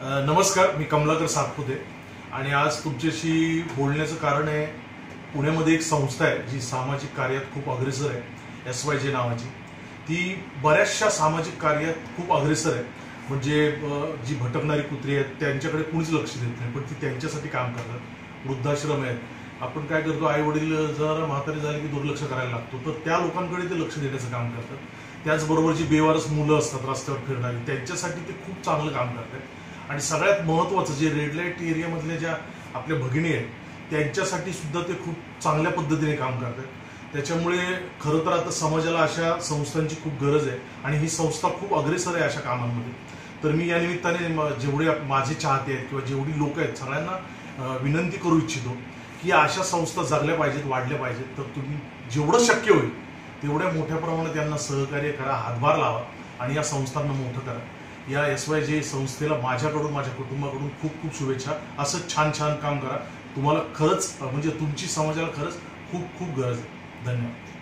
नमस्कार, मी कमलाकर सातपुते आणि आज तुमच्याशी बोलण्याचं कारण आहे, पुण्यामध्ये एक संस्था आहे जी सामाजिक कार्यात खूप अग्रेसर आहे, SYJ नावाची. ती बऱ्याचशा सामाजिक कार्यात खूप अग्रेसर आहे. म्हणजे जी भटकणारी कुत्री आहेत त्यांच्याकडे कुणीच लक्ष देत नाही, पण ती त्यांच्यासाठी काम करतात. वृद्धाश्रम आहेत. आपण काय करतो, आई वडील जरा म्हातारे झाले की दुर्लक्ष करायला लागतो, तर त्या लोकांकडे ते लक्ष देण्याचं काम करतात. त्याचबरोबर जी बेवारस मुलं असतात रस्त्यावर फिरणारी, त्यांच्यासाठी ते खूप चांगलं काम करतात. आणि सगळ्यात महत्त्वाचं, जे रेड लाईट एरियामधल्या ज्या आपल्या भगिनी आहेत त्यांच्यासाठी सुद्धा ते खूप चांगल्या पद्धतीने काम करतात. त्याच्यामुळे खरं तर आता समाजाला अशा संस्थांची खूप गरज आहे आणि ही संस्था खूप अग्रेसर आहे अशा कामांमध्ये. तर मी या निमित्ताने जेवढे माझे चाहते आहेत किंवा जेवढी लोक आहेत सगळ्यांना विनंती करू इच्छितो की अशा संस्था जगल्या पाहिजेत, वाढल्या पाहिजेत. तर तुम्ही जेवढं शक्य होईल तेवढ्या मोठ्या प्रमाणात त्यांना सहकार्य करा, हातभार लावा आणि या संस्थांना मोठं करा. या SYJ संस्थेला माझ्याकडून, माझ्या कुटुंबाकडून खूप खूप शुभेच्छा. असं छान छान काम करा. तुम्हाला खरंच म्हणजे तुमची समाजाला खरंच खूप खूप गरज आहे. धन्यवाद.